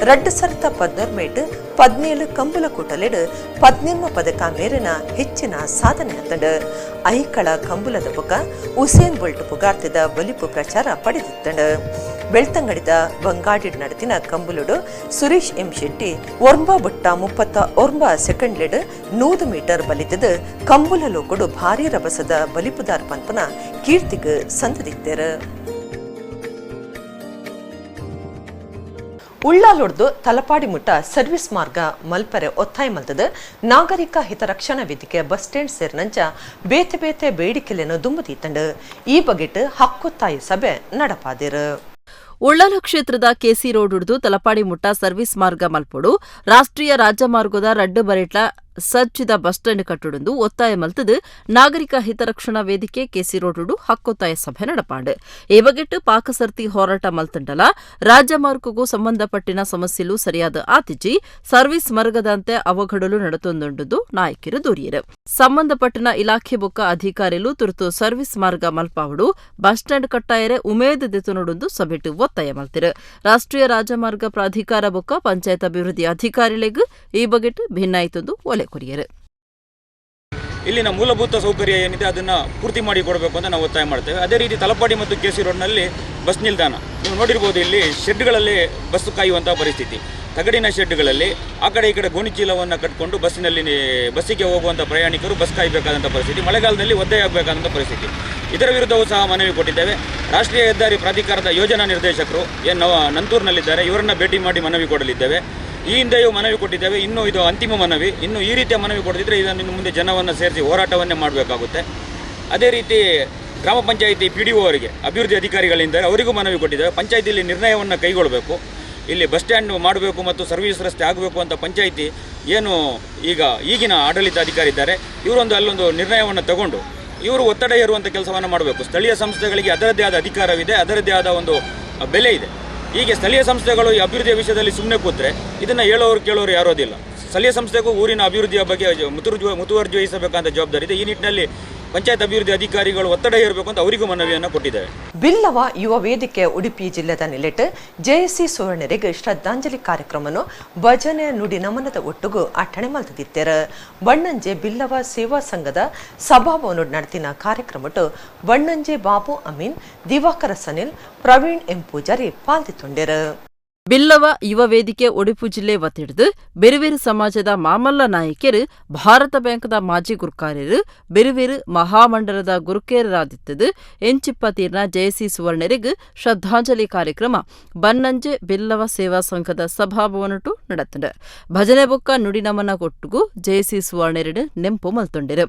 ರಡ್ಡು ಸರತ 14 17 ಕಂಬುಲ ಕೂಟಲೆಡು 14 ಪದಕ ಮೇರಿನ ಹೆಚ್ಚಿನ ಸಾಧನೆ ಹತ್ತಂಡು. ಐಕಳ ಕಂಬುಲದ ಬೊಕ ಉಸೇನ್ ಬೋಲ್ಟ್ ಪುಗಾರ್ತಿದ ಬಲಿಪು ಪ್ರಚಾರ ಪಡೆದಿತ್ತಂಡು. ಬೆಳ್ತಂಗಡಿದ ಬಂಗಾಡಿ ನಡತಿನ ಕಂಬುಲುಡು ಸುರೇಶ್ ಎಂ ಶೆಟ್ಟಿ 9 ಸೆಕೆಂಡ್ಲೆಡು 100 ಮೀಟರ್ ಬಲಿತದ ಕಂಬುಲ ಲೋಕಡು ಭಾರಿ ರಭಸದ ಬಲಿಪುದಾರ್ ಪಂಪನ ಕೀರ್ತಿಗೆ ಸಂದಿದ್ದರು. ಉಳ್ಳಾಲೊಡ್ದು ತಲಪಾಡಿ ಮುಟ್ಟ ಸರ್ವಿಸ್ ಮಾರ್ಗ ಮಲ್ಪರೆ ಒತ್ತಾಯ ಮಲ್ತದ ನಾಗರಿಕ ಹಿತರಕ್ಷಣಾ ವೇದಿಕೆ ಬಸ್ ಸ್ಟ್ಯಾಂಡ್ ಸೇರಿನಂಚ ಬೇತೆ ಬೇತೆ ಬೇಡಿಕೆಲೆನ್ನು ದುಂಬುದೀತಂಡು. ಈ ಬಗೆಟ್ ಹಕ್ಕೊತ್ತಾಯ ಸಭೆ ನಡಪಾದಿರು. ಉಳ್ಳಾಲ ಕ್ಷೇತ್ರದ ಕೆಸಿ ರೋಡ್ ಹಿಡಿದು ತಲಪಾಡಿ ಮುಟ್ಟ ಸರ್ವಿಸ್ ಮಾರ್ಗ ಮಲ್ಪೊಡು ರಾಷ್ಟ್ರೀಯ ರಾಜಮಾರ್ಗದ ರಡ್ಡು ಬರೆಟ್ಲ ಸಜ್ಜಿದ ಬಸ್ ಸ್ಟ್ಯಾಂಡ್ ಕಟ್ಟುಡು ಒತ್ತಾಯ ಮಲ್ತದು ನಾಗರಿಕ ಹಿತರಕ್ಷಣಾ ವೇದಿಕೆ ಕೆಸಿ ರೋಡ್ ಹಕ್ಕೊತ್ತಾಯ ಸಭೆ ನಡಪಾಂಡು. ಈ ಬಗೆಟ್ ಪಾಕಸರ್ತಿ ಹೋರಾಟ ಮಲ್ತಂಡಲ ರಾಜಮಾರ್ಗಗೂ ಸಂಬಂಧಪಟ್ಟಿನ ಸಮಸ್ಯೆಲು ಸರಿಯಾದ ಆತಿಜಿ ಸರ್ವಿಸ್ ಮರ್ಗದಂತೆ ಅವಘಡಲು ನಡತೊಂದುಂಡು ನಾಯಕರು ದೂರಿಯರು. ಸಂಬಂಧಪಟ್ಟಿನ ಇಲಾಖೆ ಬೊಕ್ಕ ಅಧಿಕಾರಿಲು ತುರ್ತು ಸರ್ವಿಸ್ ಮಾರ್ಗ ಮಲ್ಪಾವಡು ಬಸ್ ಸ್ಟ್ಯಾಂಡ್ ಕಟ್ಟಾಯರೆ ಉಮೇದ್ ದೆತುನುಡು ಸಭೆಟು ಒತ್ತಾಯ ಮಲ್ತಿರು. ರಾಷ್ಟ್ರೀಯ ರಾಜಮಾರ್ಗ ಪ್ರಾಧಿಕಾರ ಬೊಕ್ಕ ಪಂಚಾಯತ್ ಅಭಿವೃದ್ಧಿ ಅಧಿಕಾರಿಗಳಿಗೂ ಈ ಬಗೆಟ್ ಭಿನ್ನಾಯಿತೊಂದು ಒಲೆ ಕೊರಿಯರು. ಇಲ್ಲಿನ ಮೂಲಭೂತ ಸೌಕರ್ಯ ಏನಿದೆ ಅದನ್ನು ಪೂರ್ತಿ ಮಾಡಿ ಕೊಡಬೇಕು ಅಂತ ನಾವು ಒತ್ತಾಯ ಮಾಡ್ತೇವೆ. ಅದೇ ರೀತಿ ತಲಪಾಡಿ ಮತ್ತು ಕೆಸಿ ರೋಡ್ನಲ್ಲಿ ಬಸ್ ನಿಲ್ದಾಣ ನೀವು ನೋಡಿರ್ಬೋದು. ಇಲ್ಲಿ ಶೆಡ್ಗಳಲ್ಲಿ ಬಸ್ ಕಾಯುವಂಥ ಪರಿಸ್ಥಿತಿ, ತಗಡಿನ ಶೆಡ್ಗಳಲ್ಲಿ ಆ ಕಡೆ ಈ ಕಡೆ ಗೋಣಿಚೀಲವನ್ನು ಕಟ್ಟಿಕೊಂಡು ಬಸ್ಸಿಗೆ ಹೋಗುವಂಥ ಪ್ರಯಾಣಿಕರು ಬಸ್ ಕಾಯಬೇಕಾದಂಥ ಪರಿಸ್ಥಿತಿ, ಮಳೆಗಾಲದಲ್ಲಿ ಒದ್ದೆಯಾಗಬೇಕಾದಂಥ ಪರಿಸ್ಥಿತಿ. ಇದರ ವಿರುದ್ಧವೂ ಸಹ ಮನವಿ ಕೊಟ್ಟಿದ್ದೇವೆ. ರಾಷ್ಟ್ರೀಯ ಹೆದ್ದಾರಿ ಪ್ರಾಧಿಕಾರದ ಯೋಜನಾ ನಿರ್ದೇಶಕರು ನಂತೂರಿನಲ್ಲಿದ್ದಾರೆ, ಇವರನ್ನು ಭೇಟಿ ಮಾಡಿ ಮನವಿ ಕೊಡಲಿದ್ದೇವೆ. ಈ ಹಿಂದೆಯೂ ಮನವಿ ಕೊಟ್ಟಿದ್ದೇವೆ. ಇನ್ನೂ ಇದು ಅಂತಿಮ ಮನವಿ. ಇನ್ನು ಈ ರೀತಿಯ ಮನವಿ ಕೊಡದಿದ್ದರೆ ಇದನ್ನು ಇನ್ನು ಮುಂದೆ ಜನವನ್ನು ಸೇರಿಸಿ ಹೋರಾಟವನ್ನೇ ಮಾಡಬೇಕಾಗುತ್ತೆ. ಅದೇ ರೀತಿ ಗ್ರಾಮ ಪಂಚಾಯಿತಿ PDO ಅವರಿಗೆ ಅಭಿವೃದ್ಧಿ ಅಧಿಕಾರಿಗಳಿಂದ ಅವರಿಗೂ ಮನವಿ ಕೊಟ್ಟಿದ್ದೇವೆ. ಪಂಚಾಯಿತಿಯಲ್ಲಿ ನಿರ್ಣಯವನ್ನು ಕೈಗೊಳ್ಳಬೇಕು. ಇಲ್ಲಿ ಬಸ್ ಸ್ಟ್ಯಾಂಡ್ ಮಾಡಬೇಕು ಮತ್ತು ಸರ್ವಿಸ್ ರಸ್ತೆ ಆಗಬೇಕು ಅಂತ ಪಂಚಾಯಿತಿ ಏನು ಈಗಿನ ಆಡಳಿತಾಧಿಕಾರಿ ಇದ್ದಾರೆ, ಇವರೊಂದು ಅಲ್ಲೊಂದು ನಿರ್ಣಯವನ್ನು ತಗೊಂಡು ಇವರು ಒತ್ತಡ ಹೇರುವಂಥ ಕೆಲಸವನ್ನು ಮಾಡಬೇಕು. ಸ್ಥಳೀಯ ಸಂಸ್ಥೆಗಳಿಗೆ ಅದರದ್ದೇ ಆದ ಅಧಿಕಾರವಿದೆ, ಅದರದ್ದೇ ಆದ ಒಂದು ಬೆಲೆ ಇದೆ. ಹೀಗೆ ಸ್ಥಳೀಯ ಸಂಸ್ಥೆಗಳು ಈ ಅಭಿವೃದ್ಧಿಯ ವಿಷಯದಲ್ಲಿ ಸುಮ್ಮನೆ ಕೂತ್ರೆ ಇದನ್ನು ಹೇಳೋರು ಕೇಳೋರು ಯಾರೋದಿಲ್ಲ. ಸ್ಥಳೀಯ ಸಂಸ್ಥೆಗೂ ಊರಿನ ಅಭಿವೃದ್ಧಿಯ ಬಗ್ಗೆ ಮುತುವರ್ಜಿ ವಹಿಸಬೇಕಂತ ಜವಾಬ್ದಾರಿ ಇದೆ. ಈ ನಿಟ್ಟಿನಲ್ಲಿ ಪಂಚಾಯತ್ ಅಭಿವೃದ್ಧಿ ಅಧಿಕಾರಿಗಳು ಒತ್ತಡ ಹೇರಬೇಕು ಅಂತ ಅವರಿಗೂ ಮನವಿಯನ್ನು ಕೊಟ್ಟಿದ್ದಾರೆ. ಬಿಲ್ಲವ ಯುವ ವೇದಿಕೆ ಉಡುಪಿ ಜಿಲ್ಲೆದ ನೆಲೆಟ್ ಜೆಎಸ್ಸಿ ಸುವರ್ಣರಿಗೆ ಶ್ರದ್ಧಾಂಜಲಿ ಕಾರ್ಯಕ್ರಮವನ್ನು ಭಜನೆ ನುಡಿ ನಮನದ ಒಟ್ಟುಗೂ ಅಟ್ಟಣೆ ಮಲ್ತದಿತ್ತಾರೆ. ಬಣ್ಣಂಜೆ ಬಿಲ್ಲವ ಸೇವಾ ಸಂಘದ ಸಭಾಭವನ ನಡೆತಿನ ಕಾರ್ಯಕ್ರಮಟ್ಟು ಬಣ್ಣಂಜೆ ಬಾಬು ಅಮೀನ್, ದಿವಾಕರ ಸನಿಲ್, ಪ್ರವೀಣ್ ಎಂ ಪೂಜಾರಿ ಪಾಲ್ದಿತ್ತೊಂಡರು. ಬಿಲ್ಲವ ಯುವ ವೇದಿಕೆ ಉಡುಪಿ ಜಿಲ್ಲೆ ವತಿಡ್ದು ಬೆರುವೇರು ಸಮಾಜದ ಮಾಮಲ್ಲ ನಾಯಕರು, ಭಾರತ ಬ್ಯಾಂಕ್ದ ಮಾಜಿ ಗುರುಕಾರ್ಯರು, ಬೆರುವೇರು ಮಹಾಮಂಡಲದ ಗುರುಕೇರರಾದಿತ್ತದು ಎಂಚಿಪ್ಪತೀರ್ನ ಜೆಎಸ್ಸಿ ಸುವರ್ಣರಿಗೆ ಶ್ರದ್ಧಾಂಜಲಿ ಕಾರ್ಯಕ್ರಮ ಬನ್ನಂಜೆ ಬಿಲ್ಲವ ಸೇವಾ ಸಂಘದ ಸಭಾಭವನಟು ನಡೆತಂಡ. ಭಜನೆ ಬೊಕ್ಕ ನುಡಿ ನಮನ ಕೊಟ್ಟುಗೂ ಜೆಎಸ್ಸಿ ಸುವರ್ಣೆರಡು ನೆಂಪು ಮಲ್ತೊಂಡರು.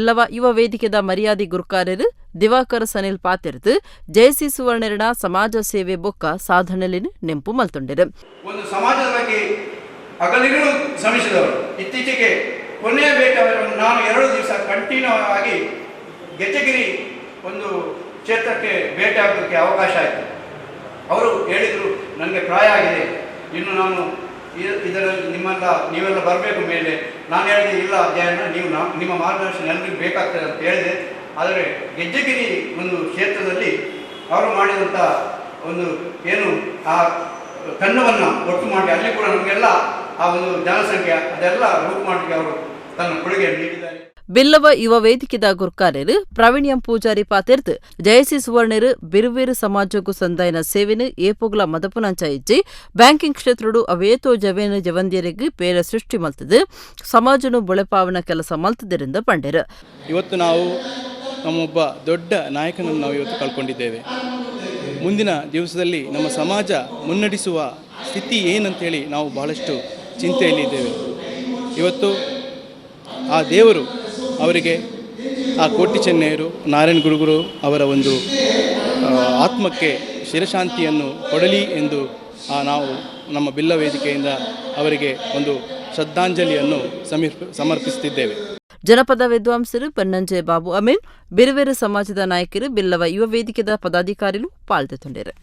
ಬಿಲ್ಲವ ಯುವ ವೇದಿಕೆದ ಮರ್ಯಾದಿ ಗುರುಕಾರ್ಯರು ದಿವಾಕರ್ ಸನಿಲ್ ಪಾತಿರ್ದು ಜಯಸಿ ಸುವರ್ಣರಣ ಸಮಾಜ ಸೇವೆ ಬೊಕ್ಕ ಸಾಧನೆಲಿನ ನೆಂಪು ಮಲ್ತೊಂಡಿರು. ಒಂದು ಸಮಾಜದ ಬಗ್ಗೆ ಹಗಲಿರುಳು ಶ್ರಮಿಸಿದವರು. ಇತ್ತೀಚೆಗೆ ಕೊನೆಯ ಭೇಟಿಯವರನ್ನು ನಾನು 2 ದಿವಸ ಕಂಟಿನ್ಯೂ ಆಗಿ ಗೆಜ್ಜೆಗಿರಿ ಒಂದು ಕ್ಷೇತ್ರಕ್ಕೆ ಭೇಟಿ ಆಗೋದಕ್ಕೆ ಅವಕಾಶ ಆಯಿತು. ಅವರು ಹೇಳಿದರು, ನನಗೆ ಪ್ರಾಯ ಆಗಿದೆ, ಇನ್ನು ನಾನು ಇದರಲ್ಲಿ ನೀವೆಲ್ಲ ಬರಬೇಕು ಮೇಲೆ. ನಾನು ಹೇಳಿದೆ, ಇಲ್ಲ ಜಯಣ್ಣ, ನೀವು ನಿಮ್ಮ ಮಾರ್ಗದರ್ಶನ ಎಲ್ಲರಿಗೂ ಬೇಕಾಗ್ತದೆ ಅಂತ ಹೇಳಿದೆ. ಆದರೆ ಗೆಜ್ಜೆಗಿರಿ ಒಂದು ಕ್ಷೇತ್ರದಲ್ಲಿ ಅವರು ಮಾಡಿದಂಥ ಒಂದು ಏನು ಆ ತಂಡವನ್ನು ಒಟ್ಟು ಮಾಡಿ ಅಲ್ಲಿ ಕೂಡ ನಮಗೆಲ್ಲ ಆ ಒಂದು ಜನಸಂಖ್ಯೆ ಅದೆಲ್ಲ ರೂಪು ಮಾಡಲಿಕ್ಕೆ ಅವರು ತನ್ನ ಕೊಡುಗೆ ನೀಡಿದ್ದಾರೆ. ಬಿಲ್ಲವ ಯುವ ವೇದಿಕೆದ ಗುರ್ಕಾರ್ಯರು ಪ್ರವೀಣ್ಯಂ ಪೂಜಾರಿ ಪಾತಿರ್ದು ಜಯಸಿ ಸುವರ್ಣರು ಬಿರುವೇರು ಸಮಾಜಕ್ಕೂ ಸಂದಾಯನ ಸೇವೆನು ಏಪುಗ್ಲ ಮದಪುನಂಚ ಇಜ್ಜಿ ಬ್ಯಾಂಕಿಂಗ್ ಕ್ಷೇತ್ರಡು ಅವೇತೋ ಜವೇನು ಜವಂದಿಯರಿಗೆ ಬೇರೆ ಸೃಷ್ಟಿ ಮಲ್ತದು ಸಮಾಜನು ಬೊಳೆಪಾವನ ಕೆಲಸ ಮಲ್ತದರಿಂದ ಪಂಡಿರು. ಇವತ್ತು ನಾವು ನಮ್ಮೊಬ್ಬ ದೊಡ್ಡ ನಾಯಕನನ್ನು ನಾವು ಇವತ್ತು ಕಳ್ಕೊಂಡಿದ್ದೇವೆ. ಮುಂದಿನ ದಿವಸದಲ್ಲಿ ನಮ್ಮ ಸಮಾಜ ಮುನ್ನಡೆಸುವ ಸ್ಥಿತಿ ಏನಂತೇಳಿ ನಾವು ಬಹಳಷ್ಟು ಚಿಂತೆಯಲ್ಲಿದ್ದೇವೆ. ಇವತ್ತು ಆ ದೇವರು ಅವರಿಗೆ ಆ ಕೋಟಿ ಚೆನ್ನೈಯರು ನಾರಾಯಣ ಗುರುಗಳು ಅವರ ಒಂದು ಆತ್ಮಕ್ಕೆ ಶಿರಶಾಂತಿಯನ್ನು ಕೊಡಲಿ ಎಂದು ನಾವು ನಮ್ಮ ಬಿಲ್ಲ ವೇದಿಕೆಯಿಂದ ಅವರಿಗೆ ಒಂದು ಶ್ರದ್ಧಾಂಜಲಿಯನ್ನು ಸಮರ್ಪಿಸುತ್ತಿದ್ದೇವೆ. ಜನಪದ ವಿದ್ವಾಂಸರು ಪನ್ನಂಜೆ ಬಾಬು ಅಮೀನ್ ಬಿರುವೇರು ಸಮಾಜದ ನಾಯಕರು ಬಿಲ್ಲವ ಯುವ ವೇದಿಕೆದ ಪದಾಧಿಕಾರಿಗಳು ಪಾಲ್ಗೊಂಡಿರು.